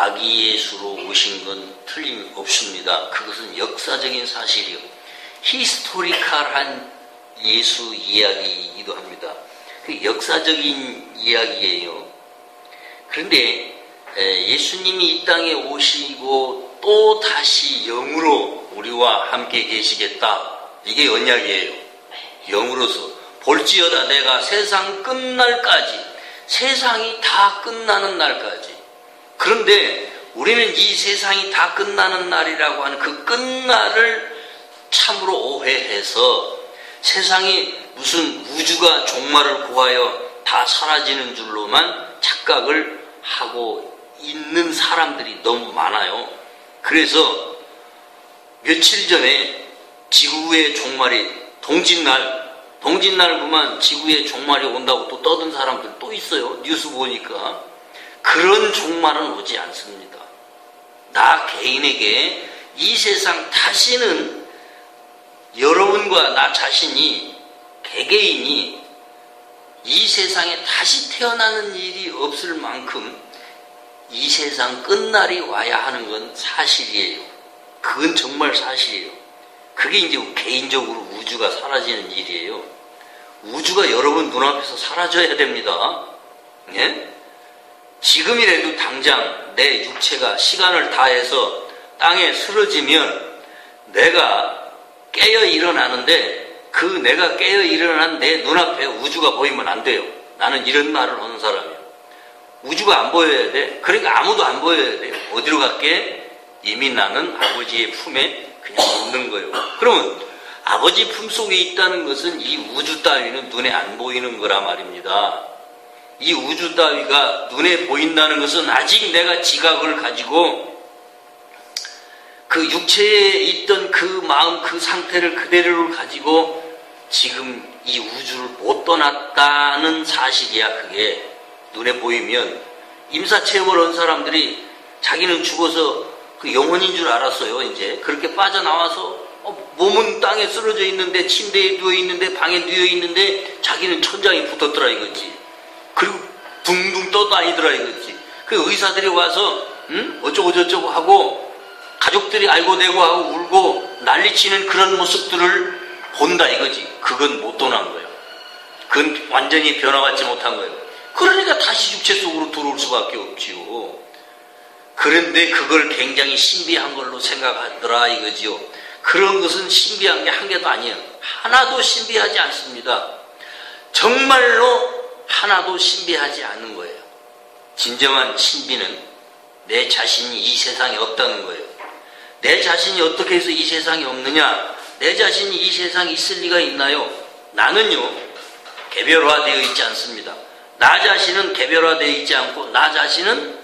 아기 예수로 오신 건 틀림없습니다. 그것은 역사적인 사실이요. 히스토리컬한 예수 이야기이기도 합니다. 그 역사적인 이야기예요. 그런데 예수님이 이 땅에 오시고 또 다시 영으로 우리와 함께 계시겠다. 이게 언약이에요. 영으로서 볼지어다 내가 세상 끝날까지, 세상이 다 끝나는 날까지. 그런데 우리는 이 세상이 다 끝나는 날이라고 하는 그 끝날을 참으로 오해해서 세상이 무슨 우주가 종말을 구하여 다 사라지는 줄로만 착각을 하고 있는 사람들이 너무 많아요. 그래서 며칠 전에 지구의 종말이 동짓날 그만 지구의 종말이 온다고 또 떠든 사람들 또 있어요. 뉴스 보니까. 그런 종말은 오지 않습니다. 나 개인에게 이 세상 다시는 여러분과 나 자신이, 개개인이 이 세상에 다시 태어나는 일이 없을 만큼 이 세상 끝날이 와야 하는 건 사실이에요. 그건 정말 사실이에요. 그게 이제 개인적으로 우주가 사라지는 일이에요. 우주가 여러분 눈앞에서 사라져야 됩니다. 예? 지금이라도 당장 내 육체가 시간을 다해서 땅에 쓰러지면 내가 깨어 일어나는데 그 내가 깨어 일어난 내 눈앞에 우주가 보이면 안 돼요. 나는 이런 말을 하는 사람이에요. 우주가 안 보여야 돼. 그러니까 아무도 안 보여야 돼요. 어디로 갈게? 이미 나는 아버지의 품에 그냥 있는 거예요. 그러면 아버지 품속에 있다는 것은 이 우주 따위는 눈에 안 보이는 거라 말입니다. 이 우주 따위가 눈에 보인다는 것은 아직 내가 지각을 가지고 그 육체에 있던 그 마음, 그 상태를 그대로 가지고 지금 이 우주를 못 떠났다는 사실이야. 그게 눈에 보이면 임사체험을 한 사람들이 자기는 죽어서 그 영혼인 줄 알았어요. 이제 그렇게 빠져나와서 몸은 땅에 쓰러져 있는데 침대에 누워 있는데 방에 누워 있는데 자기는 천장에 붙었더라 이거지. 그리고 둥둥 떠다니더라 이거지. 그 의사들이 와서 어쩌고 저쩌고 하고 가족들이 알고 대고 하고 울고 난리치는 그런 모습들을 본다 이거지. 그건 못 떠난 거예요. 그건 완전히 변화받지 못한 거예요. 그러니까 다시 육체 속으로 들어올 수밖에 없지요. 그런데 그걸 굉장히 신비한 걸로 생각하더라 이거지요. 그런 것은 신비한 게 한 개도 아니에요. 하나도 신비하지 않습니다. 정말로 하나도 신비하지 않은 거예요. 진정한 신비는 내 자신이 이 세상에 없다는 거예요. 내 자신이 어떻게 해서 이 세상에 없느냐? 내 자신이 이 세상에 있을 리가 있나요? 나는요, 개별화되어 있지 않습니다. 나 자신은 개별화되어 있지 않고 나 자신은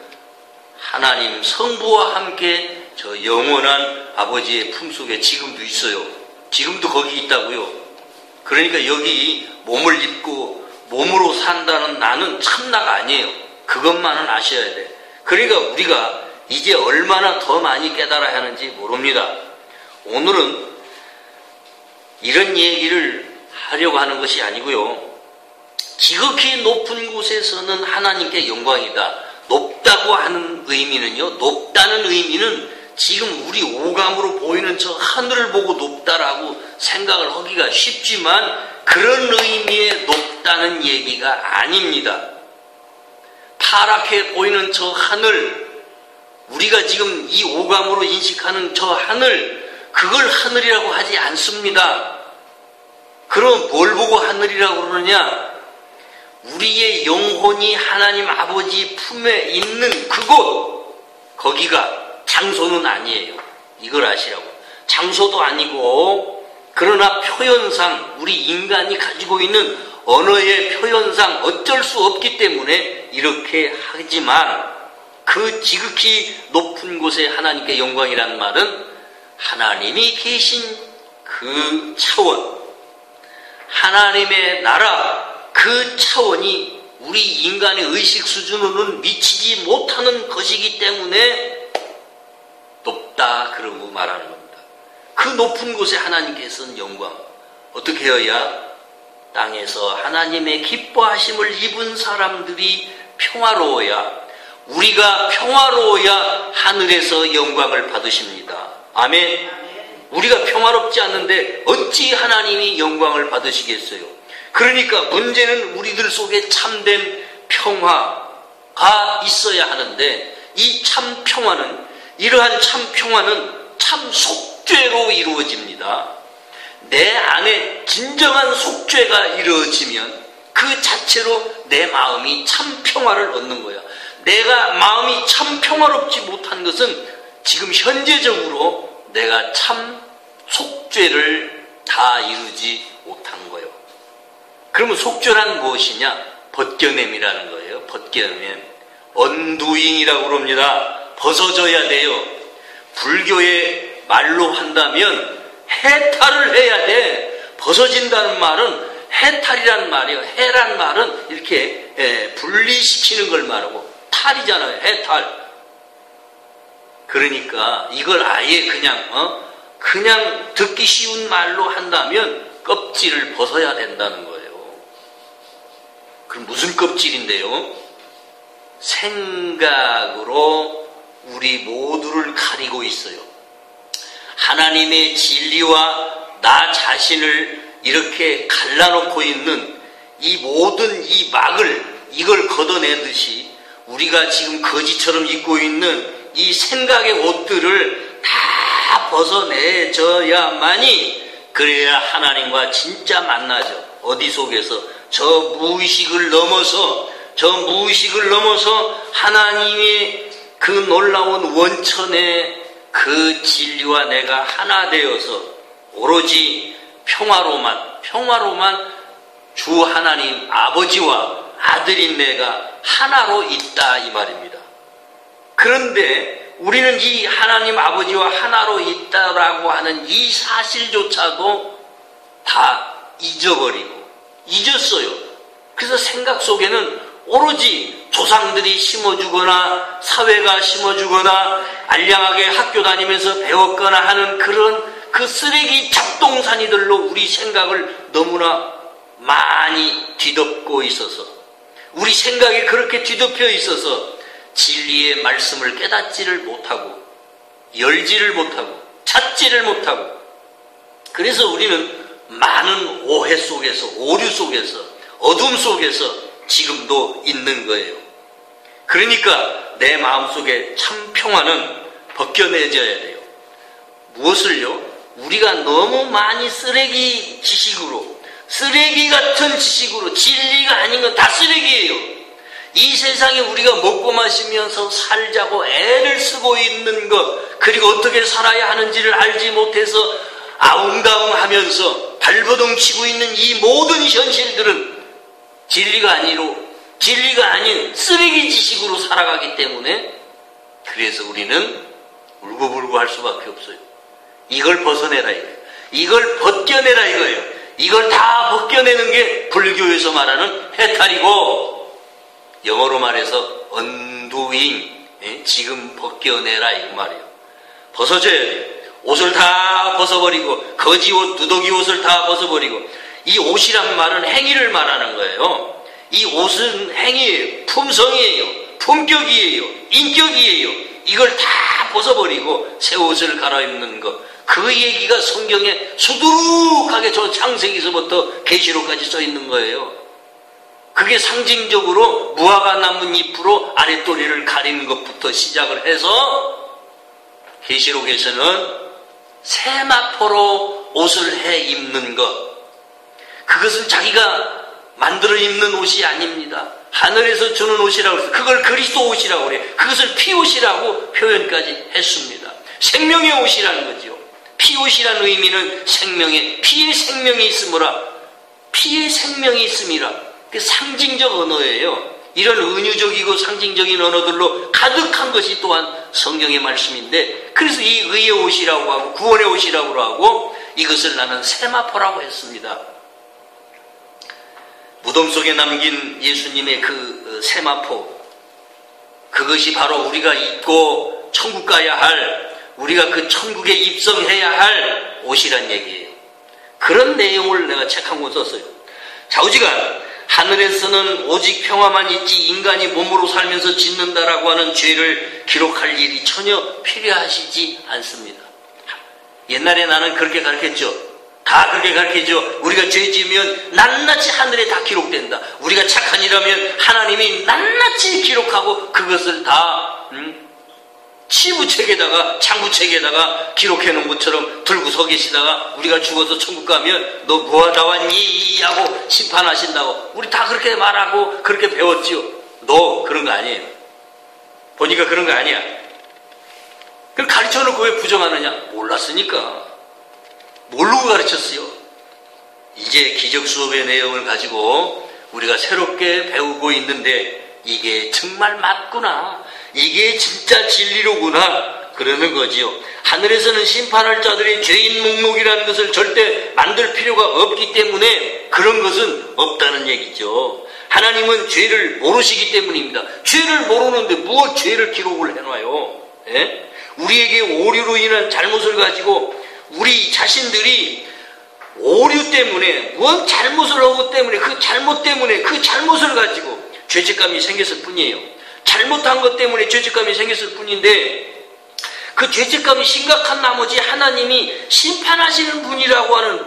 하나님 성부와 함께 저 영원한 아버지의 품속에 지금도 있어요. 지금도 거기 있다고요. 그러니까 여기 몸을 입고 몸으로 산다는 나는 참나가 아니에요. 그것만은 아셔야 돼. 그러니까 우리가 이제 얼마나 더 많이 깨달아야 하는지 모릅니다. 오늘은 이런 얘기를 하려고 하는 것이 아니고요. 지극히 높은 곳에서는 하나님께 영광이다. 높다고 하는 의미는요. 높다는 의미는 지금 우리 오감으로 보이는 저 하늘을 보고 높다라고 생각을 하기가 쉽지만 그런 의미의 높다는 얘기가 아닙니다. 파랗게 보이는 저 하늘, 우리가 지금 이 오감으로 인식하는 저 하늘, 그걸 하늘이라고 하지 않습니다. 그럼 뭘 보고 하늘이라고 그러느냐? 우리의 영혼이 하나님 아버지 품에 있는 그곳, 거기가 장소는 아니에요. 이걸 아시라고. 장소도 아니고, 그러나 표현상 우리 인간이 가지고 있는 언어의 표현상 어쩔 수 없기 때문에 이렇게 하지만 그 지극히 높은 곳에 하나님께 영광이라는 말은 하나님이 계신 그 차원, 하나님의 나라 그 차원이 우리 인간의 의식 수준으로는 미치지 못하는 것이기 때문에 높다 그러고 말하는 겁니다. 그 높은 곳에 하나님께서는 영광, 어떻게 해야 땅에서 하나님의 기뻐하심을 입은 사람들이 평화로워야 우리가 평화로워야 하늘에서 영광을 받으십니다. 아멘. 우리가 평화롭지 않는데 어찌 하나님이 영광을 받으시겠어요? 그러니까 문제는 우리들 속에 참된 평화가 있어야 하는데, 이 참 평화는, 이러한 참 평화는 참 속죄로 이루어집니다. 내 안에 진정한 속죄가 이루어지면 그 자체로 내 마음이 참 평화를 얻는 거야. 내가 마음이 참 평화롭지 못한 것은 지금 현재적으로 내가 참 속죄를 다 이루지 못한 거예요. 그러면 속죄란 무엇이냐? 벗겨냄이라는 거예요. 벗겨냄. 언두잉이라고 그럽니다. 벗어져야 돼요. 불교의 말로 한다면 해탈을 해야 돼. 벗어진다는 말은 해탈이란 말이에요. 해란 말은 이렇게 분리시키는 걸 말하고, 탈이잖아요. 해탈. 그러니까 이걸 아예 그냥 듣기 쉬운 말로 한다면 껍질을 벗어야 된다는 거예요. 그럼 무슨 껍질인데요? 생각으로 우리 모두를 가리고 있어요. 하나님의 진리와 나 자신을 이렇게 갈라놓고 있는 이 모든 이 막을, 이걸 걷어내듯이 우리가 지금 거지처럼 입고 있는 이 생각의 옷들을 다 벗어내줘야만이, 그래야 하나님과 진짜 만나죠. 어디 속에서? 저 무의식을 넘어서 하나님의 그 놀라운 원천의 그 진리와 내가 하나 되어서 오로지 평화로만 주 하나님 아버지와 아들인 내가 하나로 있다, 이 말입니다. 그런데 우리는 이 하나님 아버지와 하나로 있다라고 하는 이 사실조차도 다 잊었어요. 그래서 생각 속에는 오로지 조상들이 심어주거나 사회가 심어주거나 알량하게 학교 다니면서 배웠거나 하는 그런 그 쓰레기 잡동사니들로 우리 생각을 너무나 많이 뒤덮고 있어서, 우리 생각이 그렇게 뒤덮여 있어서 진리의 말씀을 깨닫지를 못하고, 열지를 못하고, 찾지를 못하고, 그래서 우리는 많은 오해 속에서, 오류 속에서, 어둠 속에서 지금도 있는 거예요. 그러니까 내 마음속에 참 평화는 벗겨내져야 돼요. 무엇을요? 우리가 너무 많이 쓰레기 지식으로, 쓰레기 같은 지식으로, 진리가 아닌 건 다 쓰레기예요. 이 세상에 우리가 먹고 마시면서 살자고 애를 쓰고 있는 것, 그리고 어떻게 살아야 하는지를 알지 못해서 아웅다웅 하면서 발버둥 치고 있는 이 모든 현실들은 진리가 아닌 쓰레기 지식으로 살아가기 때문에, 그래서 우리는 울고불고 할 수밖에 없어요. 이걸 벗어내라 이거예요. 이걸 벗겨내라 이거예요. 이걸 다 벗겨내는 게 불교에서 말하는 해탈이고, 영어로 말해서 undoing, 지금 벗겨내라 이 말이에요. 벗어져야 돼요. 옷을 다 벗어버리고, 거지옷, 누더기 옷을 다 벗어버리고. 이 옷이란 말은 행위를 말하는 거예요. 이 옷은 행위예요. 품성이에요. 품격이에요. 인격이에요. 이걸 다 벗어버리고 새 옷을 갈아입는 것. 그 얘기가 성경에 수두룩하게 저 창세기서부터 계시록까지 써 있는 거예요. 그게 상징적으로 무화과 나뭇잎으로 아랫도리를 가리는 것부터 시작을 해서 계시록에서는 세마포로 옷을 해 입는 것, 그것은 자기가 만들어 입는 옷이 아닙니다. 하늘에서 주는 옷이라고 해서 그걸 그리스도 옷이라고 그래요. 그것을 피옷이라고 표현까지 했습니다. 생명의 옷이라는 거죠. 피옷이라는 의미는 피의 생명이 있으므라, 피의 생명이 있음이라. 그 상징적 언어예요. 이런 은유적이고 상징적인 언어들로 가득한 것이 또한 성경의 말씀인데, 그래서 이 의의 옷이라고 하고 구원의 옷이라고 하고 이것을 나는 세마포라고 했습니다. 무덤 속에 남긴 예수님의 그 세마포, 그것이 바로 우리가 입고 천국 가야 할, 우리가 그 천국에 입성해야 할 옷이란 얘기예요. 그런 내용을 내가 책 한 권 썼어요. 좌우지간 하늘에서는 오직 평화만 있지 인간이 몸으로 살면서 짓는다라고 하는 죄를 기록할 일이 전혀 필요하시지 않습니다. 옛날에 나는 그렇게 가르쳤죠. 다 그렇게 가르치죠. 우리가 죄 지으면 낱낱이 하늘에 다 기록된다. 우리가 착한 일하면 하나님이 낱낱이 기록하고 그것을 다 치부책에다가 창부책에다가 기록해 놓은 것처럼 들고 서 계시다가 우리가 죽어서 천국 가면 너 뭐하다 왔니? 하고 심판하신다고 우리 다 그렇게 말하고 그렇게 배웠지요. 너 그런 거 아니에요. 보니까 그런 거 아니야. 그걸 가르쳐 놓고 왜 부정하느냐? 몰랐으니까. 모르고 가르쳤어요. 이제 기적 수업의 내용을 가지고 우리가 새롭게 배우고 있는데 이게 정말 맞구나. 이게 진짜 진리로구나. 그러는 거지요. 하늘에서는 심판할 자들의 죄인 목록이라는 것을 절대 만들 필요가 없기 때문에 그런 것은 없다는 얘기죠. 하나님은 죄를 모르시기 때문입니다. 죄를 모르는데 무엇 죄를 기록을 해놔요? 예? 우리에게 오류로 인한 잘못을 가지고 우리 자신들이 오류 때문에 무슨 잘못을 하고 때문에 그 잘못 때문에 그 잘못을 가지고 죄책감이 생겼을 뿐이에요. 잘못한 것 때문에 죄책감이 생겼을 뿐인데 그 죄책감이 심각한 나머지 하나님이 심판하시는 분이라고 하는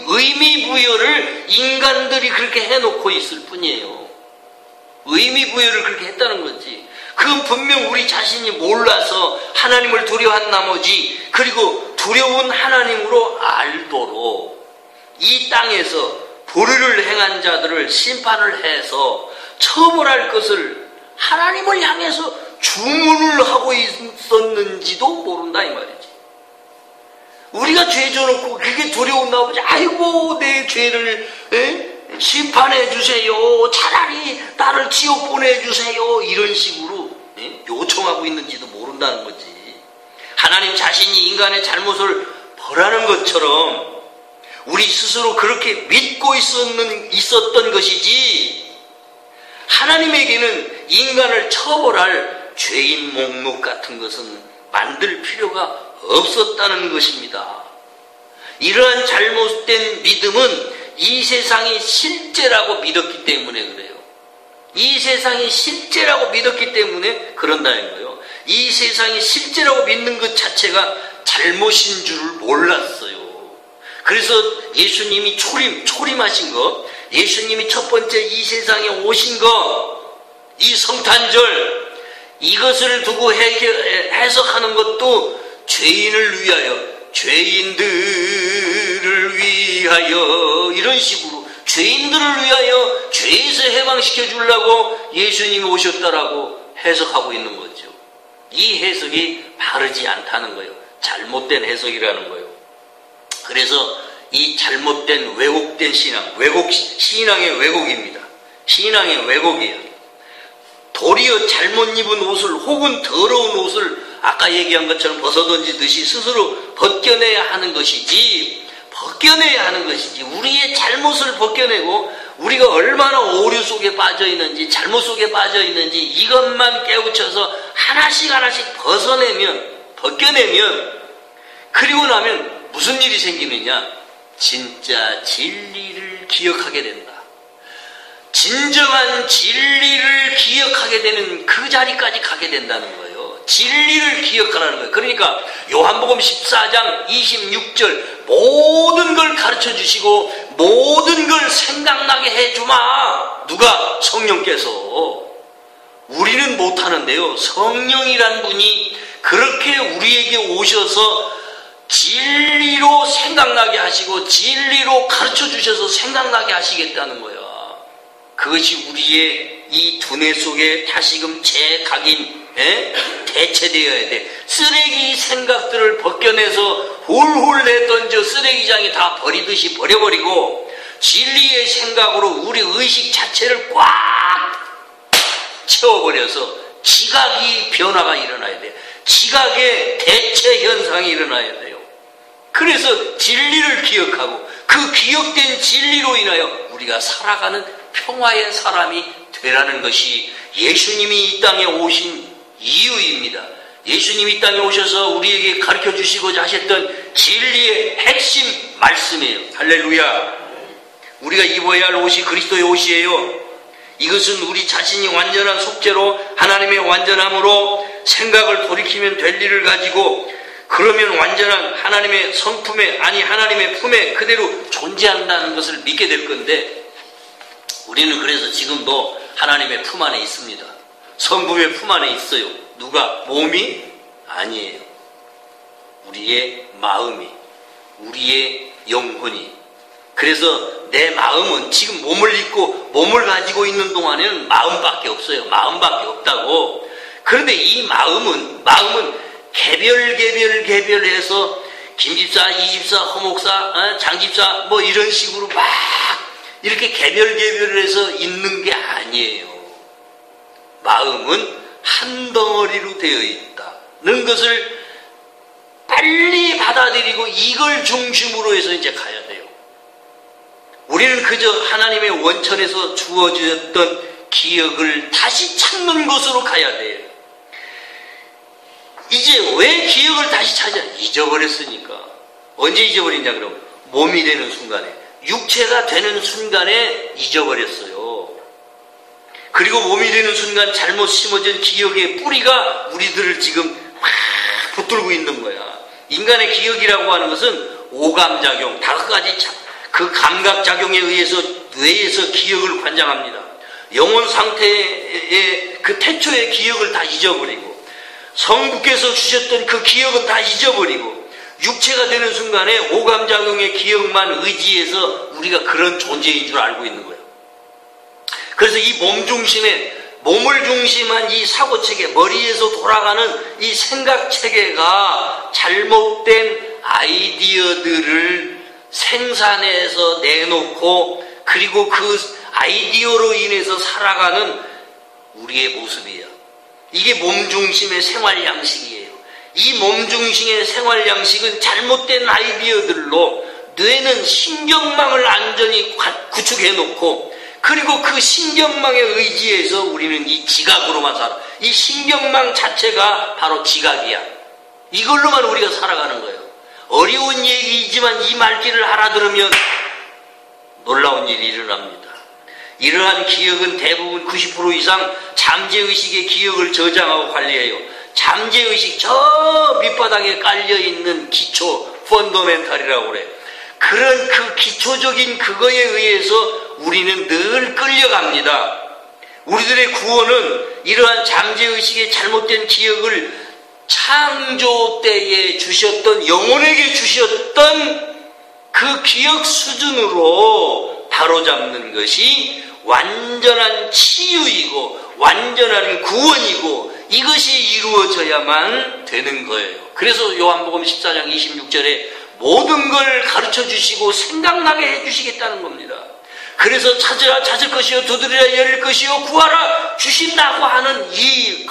의미 부여를 인간들이 그렇게 해놓고 있을 뿐이에요. 의미 부여를 그렇게 했다는 거지. 그건 분명 우리 자신이 몰라서 하나님을 두려워한 나머지 그리고 두려운 하나님으로 알도록 이 땅에서 불의를 행한 자들을 심판을 해서 처벌할 것을 하나님을 향해서 주문을 하고 있었는지도 모른다 이 말이지. 우리가 죄 져놓고 그게 두려운 나머지 아이고 내 죄를 심판해 주세요. 차라리 나를 지옥 보내주세요. 이런 식으로 요청하고 있는지도 모른다는 거지. 하나님 자신이 인간의 잘못을 벌하는 것처럼 우리 스스로 그렇게 믿고 있었던 것이지 하나님에게는 인간을 처벌할 죄인 목록 같은 것은 만들 필요가 없었다는 것입니다. 이러한 잘못된 믿음은 이 세상이 실제라고 믿었기 때문에 그래요. 이 세상이 실제라고 믿었기 때문에 그런다는 거예요. 이 세상이 실제라고 믿는 것 자체가 잘못인 줄을 몰랐어요. 그래서 예수님이 초림하신 것, 예수님이 첫 번째 이 세상에 오신 것, 이 성탄절, 이것을 두고 해석하는 것도 죄인을 위하여, 죄인들을 위하여, 이런 식으로 죄인들을 위하여 죄에서 해방시켜 주려고 예수님이 오셨다라고 해석하고 있는 거죠. 이 해석이 바르지 않다는 거예요. 잘못된 해석이라는 거예요. 그래서 이 잘못된 왜곡된 신앙, 신앙의 왜곡입니다. 신앙의 왜곡이에요. 도리어 잘못 입은 옷을 혹은 더러운 옷을 아까 얘기한 것처럼 벗어던지듯이 스스로 벗겨내야 하는 것이지, 우리의 잘못을 벗겨내고 우리가 얼마나 오류 속에 빠져 있는지, 잘못 속에 빠져 있는지 이것만 깨우쳐서 하나씩 벗겨내면, 그리고 나면 무슨 일이 생기느냐? 진짜 진리를 기억하게 된다. 진정한 진리를 기억하게 되는 그 자리까지 가게 된다는 거예요. 진리를 기억하라는 거예요. 그러니까 요한복음 14장 26절 모든 걸 가르쳐 주시고 모든 걸 생각나게 해주마. 누가? 성령께서. 우리는 못하는데요. 성령이란 분이 그렇게 우리에게 오셔서 진리로 생각나게 하시고 진리로 가르쳐 주셔서 생각나게 하시겠다는 거야. 그것이 우리의 이 두뇌 속에 다시금 재각인 대체되어야 돼. 쓰레기 생각들을 벗겨내서 홀홀 내던져 쓰레기장에 다 버리듯이 버려버리고 진리의 생각으로 우리 의식 자체를 꽉 채워버려서 지각이 변화가 일어나야 돼. 지각의 대체 현상이 일어나야 돼요. 그래서 진리를 기억하고 그 기억된 진리로 인하여 우리가 살아가는 평화의 사람이 되라는 것이 예수님이 이 땅에 오신 이유입니다. 예수님이 이 땅에 오셔서 우리에게 가르쳐 주시고자 하셨던 진리의 핵심 말씀이에요. 할렐루야. 우리가 입어야 할 옷이 그리스도의 옷이에요. 이것은 우리 자신이 완전한 속죄로 하나님의 완전함으로 생각을 돌이키면 될 일을 가지고 그러면 완전한 하나님의 성품에 아니 하나님의 품에 그대로 존재한다는 것을 믿게 될 건데 우리는 그래서 지금도 하나님의 품 안에 있습니다. 성부의 품 안에 있어요. 누가? 몸이? 아니에요. 우리의 마음이, 우리의 영혼이. 그래서 내 마음은 지금 몸을 입고 몸을 가지고 있는 동안에는 마음밖에 없어요. 마음밖에 없다고. 그런데 이 마음은 개별해서 김집사, 이집사, 허목사, 장집사 뭐 이런 식으로 막 이렇게 개별해서 있는 게 아니에요. 마음은 한 덩어리로 되어 있다는 것을 빨리 받아들이고 이걸 중심으로 해서 이제 가야 돼요. 우리는 그저 하나님의 원천에서 주어졌던 기억을 다시 찾는 것으로 가야 돼요. 이제 왜 기억을 다시 찾아? 잊어버렸으니까. 언제 잊어버리냐 그럼? 몸이 되는 순간에, 육체가 되는 순간에 잊어버렸어요. 그리고 몸이 되는 순간 잘못 심어진 기억의 뿌리가 우리들을 지금 막 붙들고 있는 거야. 인간의 기억이라고 하는 것은 오감작용, 5가지 그 감각작용에 의해서 뇌에서 기억을 관장합니다. 영혼 상태의 그 태초의 기억을 다 잊어버리고 성부께서 주셨던 그 기억은 다 잊어버리고 육체가 되는 순간에 오감작용의 기억만 의지해서 우리가 그런 존재인 줄 알고 있는 거예요. 그래서 이 몸을 중심한 이 사고체계, 머리에서 돌아가는 이 생각체계가 잘못된 아이디어들을 생산해서 내놓고 그리고 그 아이디어로 인해서 살아가는 우리의 모습이에요. 이게 몸 중심의 생활 양식이에요. 이 몸 중심의 생활 양식은 잘못된 아이디어들로 뇌는 신경망을 완전히 구축해 놓고 그리고 그 신경망에 의지해서 우리는 이 지각으로만 살아. 이 신경망 자체가 바로 지각이야. 이걸로만 우리가 살아가는 거예요. 어려운 얘기이지만 이 말귀를 알아들으면 놀라운 일이 일어납니다. 이러한 기억은 대부분 90% 이상 잠재의식의 기억을 저장하고 관리해요. 잠재의식, 저 밑바닥에 깔려있는 기초, 펀더멘탈이라고 그래. 그런 그 기초적인 그거에 의해서 우리는 늘 끌려갑니다. 우리들의 구원은 이러한 잠재의식의 잘못된 기억을 창조 때에 주셨던, 영혼에게 주셨던 그 기억 수준으로 바로잡는 것이 완전한 치유이고 완전한 구원이고 이것이 이루어져야만 되는 거예요. 그래서 요한복음 14장 26절에 모든 걸 가르쳐 주시고 생각나게 해 주시겠다는 겁니다. 그래서 찾으라 찾을 것이요 두드리라 열릴 것이요 구하라 주신다고 하는 이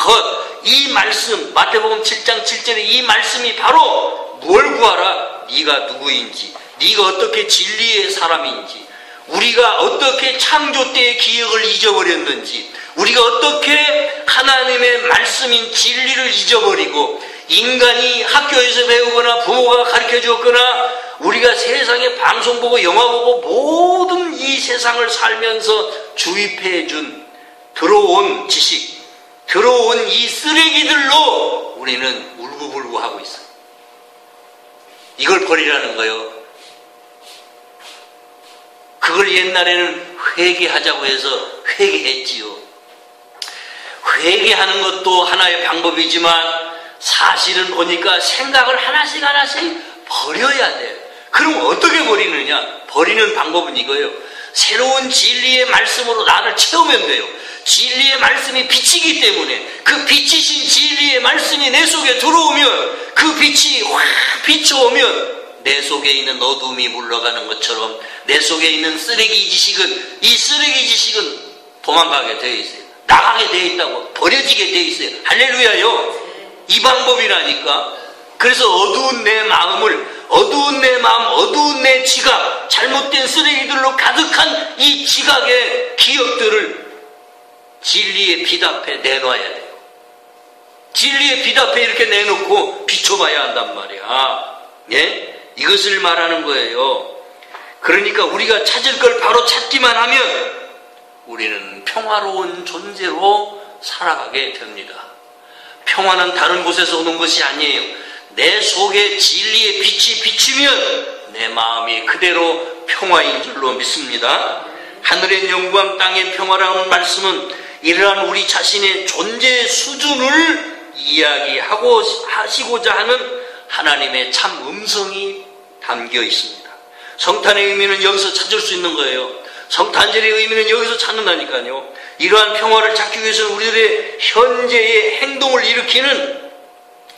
말씀, 마태복음 7장 7절에 이 말씀이 바로 뭘 구하라? 네가 누구인지, 네가 어떻게 진리의 사람인지, 우리가 어떻게 창조 때의 기억을 잊어버렸는지, 우리가 어떻게 하나님의 말씀인 진리를 잊어버리고 인간이 학교에서 배우거나 부모가 가르쳐 줬거나 우리가 세상에 방송 보고 영화 보고 모든 이 세상을 살면서 주입해 준 들어온 지식, 들어온 이 쓰레기들로 우리는 울고불고하고 있어요. 이걸 버리라는 거예요. 그걸 옛날에는 회개하자고 해서 회개했지요. 회개하는 것도 하나의 방법이지만 사실은 보니까 생각을 하나씩 버려야 돼요. 그럼 어떻게 버리느냐? 버리는 방법은 이거예요. 새로운 진리의 말씀으로 나를 채우면 돼요. 진리의 말씀이 빛이기 때문에 그 빛이신 진리의 말씀이 내 속에 들어오면 그 빛이 확 비춰오면 내 속에 있는 어둠이 물러가는 것처럼 내 속에 있는 쓰레기 지식은, 이 쓰레기 지식은 도망가게 되어 있어요. 나가게 되어 있다고, 버려지게 되어 있어요. 할렐루야요. 이 방법이라니까. 그래서 어두운 내 마음, 어두운 내 지각, 잘못된 쓰레기들로 가득한 이 지각의 기억들을 진리의 빛 앞에 내놔야 돼요. 진리의 빛 앞에 이렇게 내놓고 비춰봐야 한단 말이야. 예? 이것을 말하는 거예요. 그러니까 우리가 찾을 걸 바로 찾기만 하면 우리는 평화로운 존재로 살아가게 됩니다. 평화는 다른 곳에서 오는 것이 아니에요. 내 속에 진리의 빛이 비치면 내 마음이 그대로 평화인 줄로 믿습니다. 하늘의 영광 땅의 평화라는 말씀은 이러한 우리 자신의 존재의 수준을 하시고자 하는 하나님의 참 음성이 담겨 있습니다. 성탄의 의미는 여기서 찾을 수 있는 거예요. 성탄절의 의미는 여기서 찾는다니까요. 이러한 평화를 찾기 위해서는 우리들의 현재의 행동을 일으키는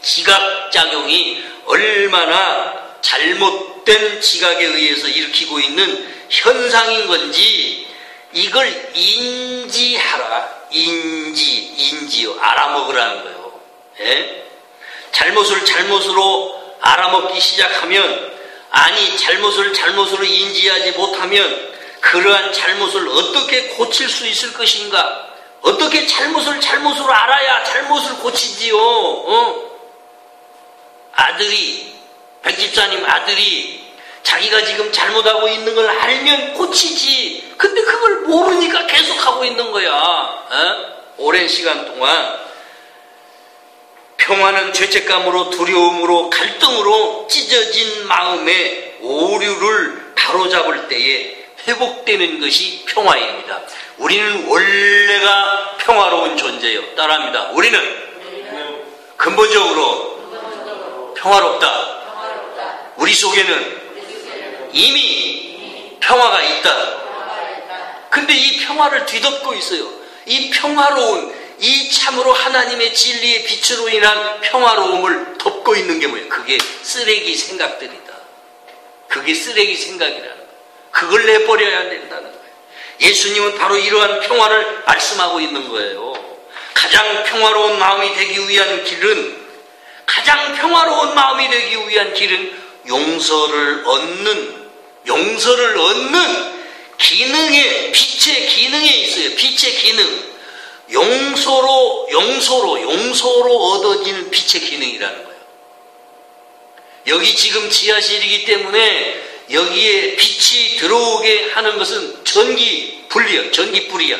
지각작용이 얼마나 잘못된 지각에 의해서 일으키고 있는 현상인 건지 이걸 인지하라. 인지요. 알아먹으라는 거예요. 예? 잘못을 잘못으로 알아먹기 시작하면, 아니 잘못을 잘못으로 인지하지 못하면 그러한 잘못을 어떻게 고칠 수 있을 것인가? 어떻게 잘못을 잘못으로 알아야 잘못을 고치지요? 백집사님 아들이 자기가 지금 잘못하고 있는 걸 알면 고치지. 근데 그걸 모르니까 계속하고 있는 거야. 오랜 시간 동안 평화는 죄책감으로, 두려움으로, 갈등으로 찢어진 마음의 오류를 바로잡을 때에 회복되는 것이 평화입니다. 우리는 원래가 평화로운 존재요. 따라합니다. 우리는 근본적으로 평화롭다. 우리 속에는 이미 평화가 있다. 근데 이 평화를 뒤덮고 있어요. 이 평화로운, 이 참으로 하나님의 진리의 빛으로 인한 평화로움을 덮고 있는 게 뭐예요? 그게 쓰레기 생각들이다. 그게 쓰레기 생각이라는 거예요. 그걸 내버려야 된다는 거예요. 예수님은 바로 이러한 평화를 말씀하고 있는 거예요. 가장 평화로운 마음이 되기 위한 길은, 용서를 얻는 기능에, 빛의 기능에 있어요. 빛의 기능. 용서로 얻어지는 빛의 기능이라는 거예요. 여기 지금 지하실이기 때문에 여기에 빛이 들어오게 하는 것은 전기불이야.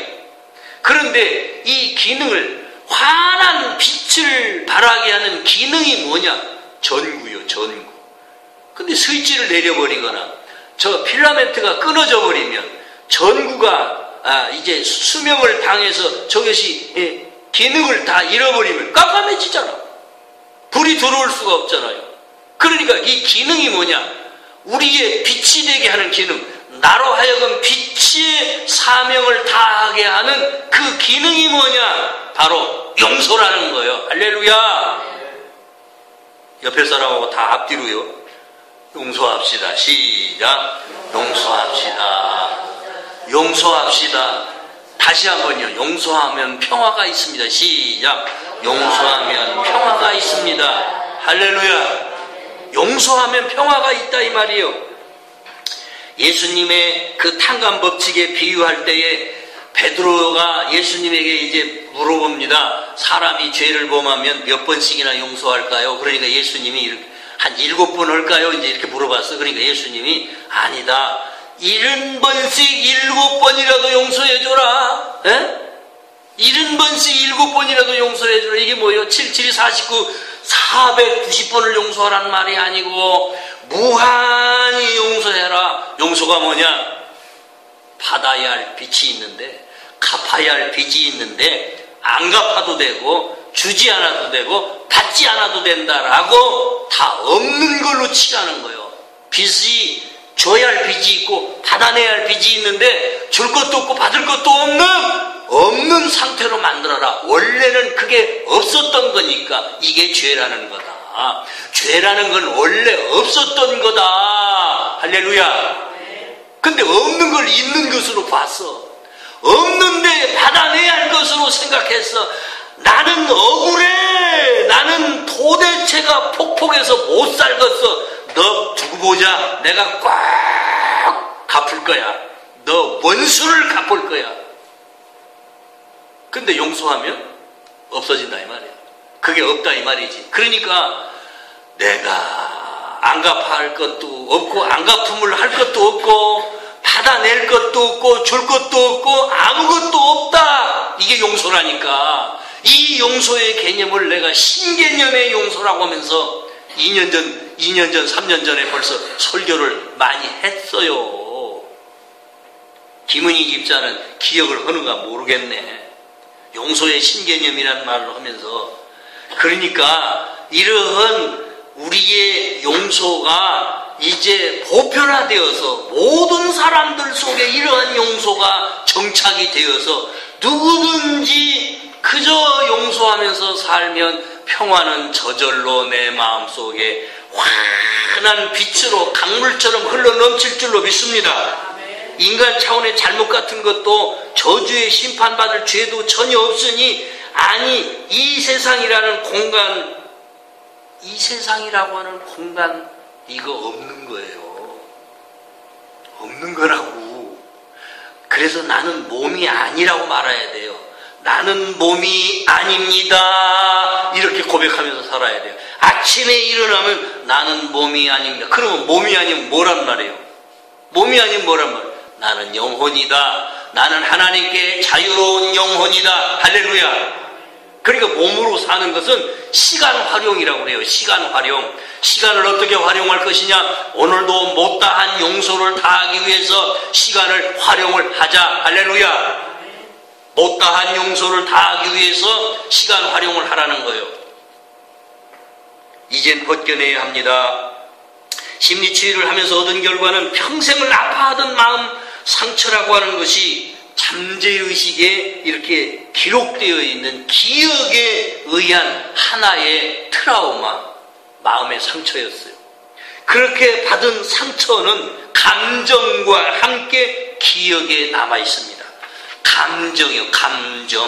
그런데 이 기능을, 환한 빛을 발하게 하는 기능이 뭐냐? 전구요, 전구. 근데 스위치를 내려버리거나 저 필라멘트가 끊어져 버리면 전구가 이제 수명을 당해서 저것이 기능을 다 잃어버리면 깜깜해지잖아. 불이 들어올 수가 없잖아요. 그러니까 이 기능이 뭐냐? 우리의 빛이 되게 하는 기능, 나로 하여금 빛의 사명을 다하게 하는 그 기능이 뭐냐? 바로 용서라는 거예요. 할렐루야. 옆에 사람하고 다 앞뒤로요. 용서합시다. 시작. 용서합시다. 다시 한번요. 용서하면 평화가 있습니다. 시작. 용서하면 평화가 있습니다. 할렐루야. 용서하면 평화가 있다 이 말이에요. 예수님의 그 탕감 법칙에 비유할 때에 베드로가 예수님에게 이제 물어봅니다. 사람이 죄를 범하면 몇 번씩이나 용서할까요? 그러니까 예수님이 이렇게 한 7번 할까요? 이제 이렇게 물어봤어. 그러니까 예수님이 아니다. 70번씩 7번이라도 용서해줘라. 70번씩 7번이라도 용서해줘라. 이게 뭐예요? 7, 7이 49, 490번을 용서하라는 말이 아니고 무한히 용서해라. 용서가 뭐냐? 받아야 할 빚이 있는데, 갚아야 할 빚이 있는데 안 갚아도 되고 주지 않아도 되고 받지 않아도 된다라고 다 없는 걸로 치라는 거예요. 빚이, 줘야 할 빚이 있고 받아내야 할 빚이 있는데 줄 것도 없고 받을 것도 없는 상태로 만들어라. 원래는 그게 없었던 거니까 이게 죄라는 거다. 죄라는 건 원래 없었던 거다. 할렐루야. 근데 없는 걸 있는 것으로 봤어. 없는데 받아내야 할 것으로 생각했어. 나는 억울해. 나는 도대체가 폭폭해서 못 살겠어. 너 두고 보자. 내가 꽉 갚을 거야. 너 원수를 갚을 거야. 근데 용서하면 없어진다 이 말이야. 그게 없다 이 말이지. 그러니까 내가 안 갚아할 것도 없고 안 갚음을 할 것도 없고 받아낼 것도 없고 줄 것도 없고 아무것도 없다. 이게 용서라니까. 이 용서의 개념을 내가 신개념의 용서라고 하면서 2년 전, 3년 전에 벌써 설교를 많이 했어요. 김은희 집사는 기억을 하는가 모르겠네. 용서의 신개념이라는 말을 하면서. 그러니까 이러한 우리의 용서가 이제 보편화되어서 모든 사람들 속에 이러한 용서가 정착이 되어서 누구든지 그저 용서하면서 살면 평화는 저절로 내 마음속에 환한 빛으로 강물처럼 흘러넘칠 줄로 믿습니다. 인간 차원의 잘못 같은 것도 저주에 심판받을 죄도 전혀 없으니 아니 이 세상이라는 공간, 이 세상이라고 하는 공간 이거 없는 거예요. 없는 거라고. 그래서 나는 몸이 아니라고 말해야 돼요. 나는 몸이 아닙니다. 이렇게 고백하면서 살아야 돼요. 아침에 일어나면 나는 몸이 아닙니다. 그러면 몸이 아니면 뭐란 말이에요? 몸이 아니면 뭐란 말이에요? 나는 영혼이다. 나는 하나님께 자유로운 영혼이다. 할렐루야. 그러니까 몸으로 사는 것은 시간 활용이라고 그래요. 시간 활용. 시간을 어떻게 활용할 것이냐? 오늘도 못다한 용서를 다하기 위해서 시간을 활용을 하자. 할렐루야. 못다한 용서를 다하기 위해서 시간 활용을 하라는 거예요. 이젠 벗겨내야 합니다. 심리치유를 하면서 얻은 결과는 평생을 아파하던 마음 상처라고 하는 것이 잠재의식에 이렇게 기록되어 있는 기억에 의한 하나의 트라우마, 마음의 상처였어요. 그렇게 받은 상처는 감정과 함께 기억에 남아 있습니다. 감정이요, 감정.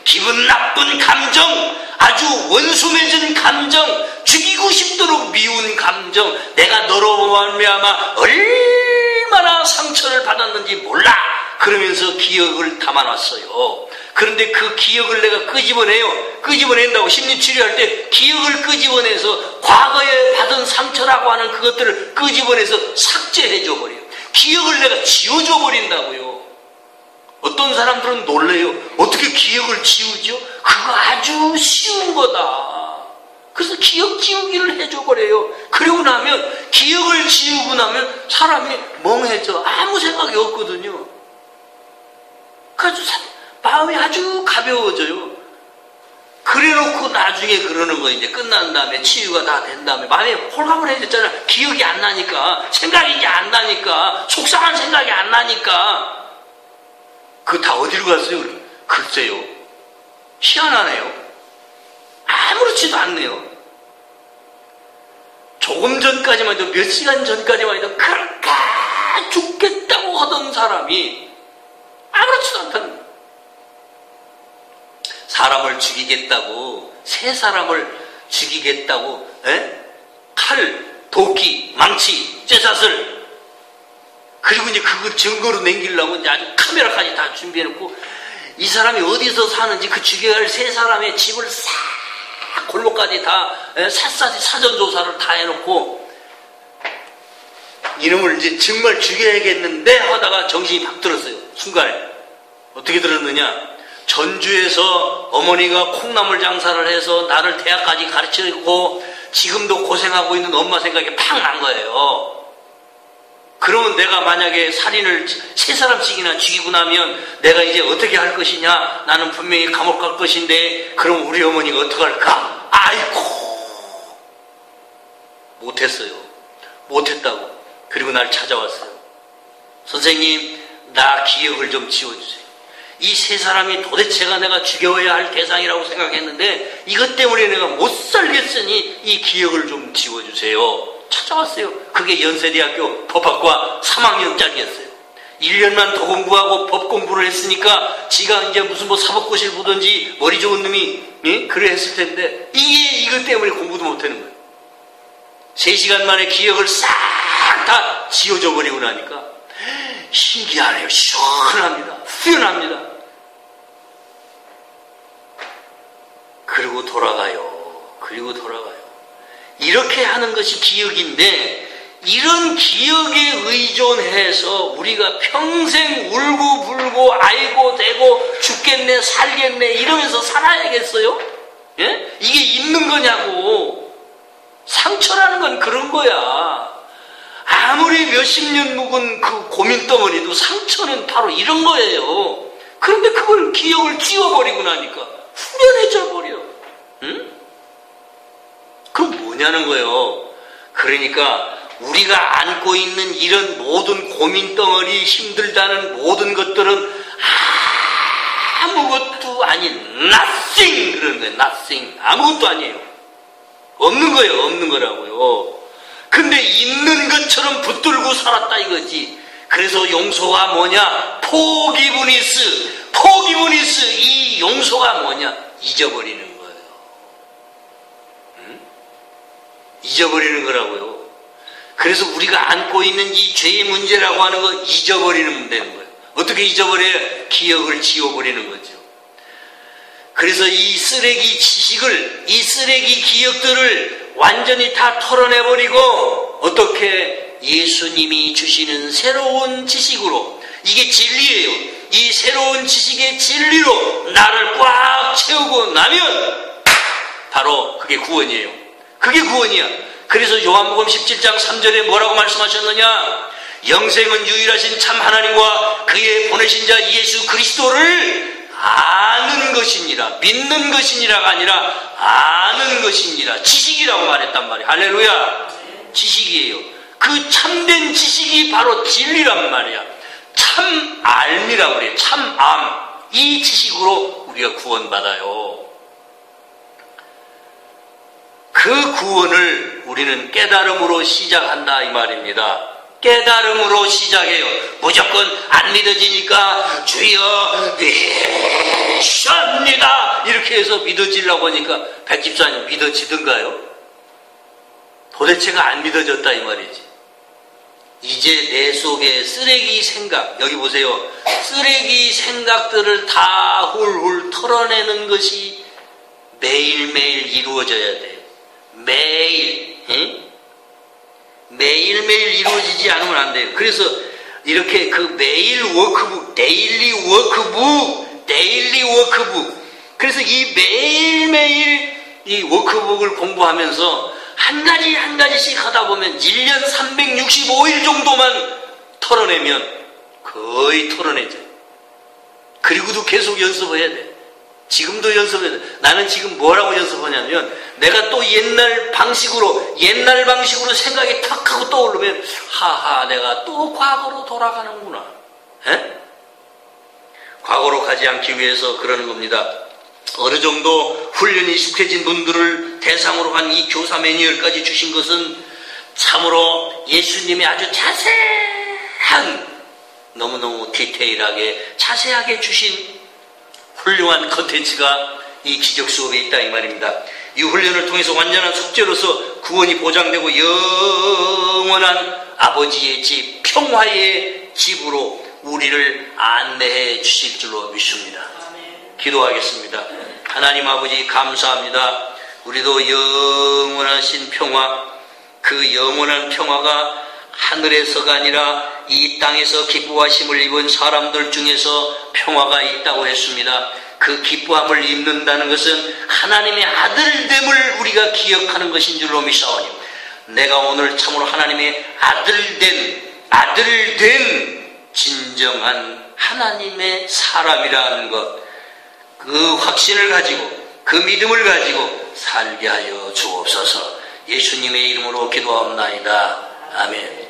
기분 나쁜 감정, 아주 원수 맺은 감정, 죽이고 싶도록 미운 감정, 내가 너로 말미암아 얼마나 상처를 받았는지 몰라. 그러면서 기억을 담아놨어요. 그런데 그 기억을 내가 끄집어내요. 끄집어낸다고 심리치료할 때 기억을 끄집어내서 과거에 받은 상처라고 하는 그것들을 끄집어내서 삭제해줘 버려요. 기억을 내가 지워줘 버린다고요. 어떤 사람들은 놀래요. 어떻게 기억을 지우죠? 그거 아주 쉬운 거다. 그래서 기억 지우기를 해줘 버려요. 그러고 나면 기억을 지우고 나면 사람이 멍해져. 아무 생각이 없거든요. 그래서 마음이 아주 가벼워져요. 그래놓고 나중에 그러는 거 이제 끝난 다음에 치유가 다 된 다음에 마음이 홀가분해졌잖아. 기억이 안 나니까, 생각이 이제 안 나니까, 속상한 생각이 안 나니까. 그거 다 어디로 갔어요? 글쎄요. 희한하네요. 아무렇지도 않네요. 조금 전까지만 해도, 몇 시간 전까지만 해도 그렇게 죽겠다고 하던 사람이 아무렇지도 않다는 거예요. 사람을 죽이겠다고, 세 사람을 죽이겠다고, 칼, 도끼, 망치, 쇠사슬, 그리고 이제 그걸 증거로 남기려고 이제 아주 카메라까지 다 준비해놓고 이 사람이 어디서 사는지 그 죽여야 할 세 사람의 집을 싹 골목까지 다 샅샅이 사전조사를 다 해놓고 이놈을 이제 정말 죽여야겠는데 하다가 정신이 팍 들었어요. 순간에. 어떻게 들었느냐? 전주에서 어머니가 콩나물 장사를 해서 나를 대학까지 가르치고 지금도 고생하고 있는 엄마 생각이 팍 난 거예요. 그러면 내가 만약에 살인을 세 사람씩이나 죽이고 나면 내가 이제 어떻게 할 것이냐? 나는 분명히 감옥 갈 것인데 그럼 우리 어머니가 어떡할까? 아이고, 못했어요. 못했다고. 그리고 날 찾아왔어요. 선생님, 나 기억을 좀 지워주세요. 이 세 사람이 도대체가 내가 죽여야 할 대상이라고 생각했는데 이것 때문에 내가 못 살겠으니 이 기억을 좀 지워주세요. 찾아왔어요. 그게 연세대학교 법학과 3학년짜리였어요. 1년만 더 공부하고 법 공부를 했으니까 지가 이제 무슨 뭐 사법고시를 보든지 머리 좋은 놈이 그래 했을 텐데 이게 이것 때문에 공부도 못하는 거예요. 3시간 만에 기억을 싹 다 지워져 버리고 나니까 신기하네요. 시원합니다. 후련합니다. 그리고 돌아가요. 이렇게 하는 것이 기억인데, 이런 기억에 의존해서 우리가 평생 울고불고 아이고 대고 죽겠네 살겠네 이러면서 살아야겠어요? 예? 이게 있는 거냐고. 상처라는 건 그런 거야. 아무리 몇십 년 묵은 그 고민덩어리도 상처는 바로 이런 거예요. 그런데 그걸 기억을 지워버리고 나니까 후련해져 버려. 응? 그럼 뭐냐는 거예요. 그러니까 우리가 안고 있는 이런 모든 고민덩어리, 힘들다는 모든 것들은 아무것도 아닌 nothing 그러는 거예요. nothing. 아무것도 아니에요. 없는 거예요. 없는 거라고요. 근데 있는 것처럼 붙들고 살았다 이거지. 그래서 용서가 뭐냐? 포기브니스. 이 용서가 뭐냐? 잊어버리는 거예요. 응? 잊어버리는 거라고요. 그래서 우리가 안고 있는 이 죄의 문제라고 하는 거 잊어버리는 되는 거예요. 어떻게 잊어버려요? 기억을 지워버리는 거죠. 그래서 이 쓰레기 지식을, 이 쓰레기 기억들을 완전히 다 털어내버리고 어떻게 예수님이 주시는 새로운 지식으로, 이게 진리예요. 이 새로운 지식의 진리로 나를 꽉 채우고 나면 바로 그게 구원이에요. 그게 구원이야. 그래서 요한복음 17장 3절에 뭐라고 말씀하셨느냐? 영생은 유일하신 참 하나님과 그의 보내신 자 예수 그리스도를 아는 것이니라. 믿는 것이니라가 아니라 아는 것이니라. 지식이라고 말했단 말이에요. 할렐루야. 지식이에요. 그 참된 지식이 바로 진리란 말이야. 참 알미라고 그래요. 참 암. 이 지식으로 우리가 구원받아요. 그 구원을 우리는 깨달음으로 시작한다 이 말입니다. 깨달음으로 시작해요. 무조건 안 믿어지니까 주여 믿습니다 이렇게 해서 믿어지려고 하니까 백집사님 믿어지던가요? 도대체가 안 믿어졌다 이 말이지. 이제 내 속에 쓰레기 생각, 여기 보세요. 쓰레기 생각들을 다 훌훌 털어내는 것이 매일매일 이루어져야 돼. 매일, 응? 매일매일 이루어지지 않으면 안 돼요. 그래서 이렇게 그 매일 워크북, 데일리 워크북. 그래서 이 매일매일 이 워크북을 공부하면서 한 가지씩 하다 보면 1년 365일 정도만 털어내면 거의 털어내죠. 그리고도 계속 연습을 해야 돼. 지금도 연습해야 돼. 나는 지금 뭐라고 연습하냐면 내가 또 옛날 방식으로 생각이 탁 하고 떠오르면 하하 내가 또 과거로 돌아가는구나. 에? 과거로 가지 않기 위해서 그러는 겁니다. 어느 정도 훈련이 익숙해진 분들을 대상으로 한 이 교사 매뉴얼까지 주신 것은 참으로 예수님이 아주 자세한, 너무너무 디테일하게 자세하게 주신 훌륭한 컨텐츠가 이 기적 수업에 있다 이 말입니다. 이 훈련을 통해서 완전한 속죄로서 구원이 보장되고 영원한 아버지의 집, 평화의 집으로 우리를 안내해 주실 줄로 믿습니다. 기도하겠습니다. 하나님 아버지 감사합니다. 우리도 영원하신 평화, 그 영원한 평화가 하늘에서가 아니라 이 땅에서 기뻐하심을 입은 사람들 중에서 평화가 있다고 했습니다. 그 기뻐함을 입는다는 것은 하나님의 아들됨을 우리가 기억하는 것인 줄로 믿사오니 내가 오늘 참으로 하나님의 아들된 진정한 하나님의 사람이라는 것, 그 확신을 가지고 그 믿음을 가지고 살게 하여 주옵소서. 예수님의 이름으로 기도하옵나이다. 아멘.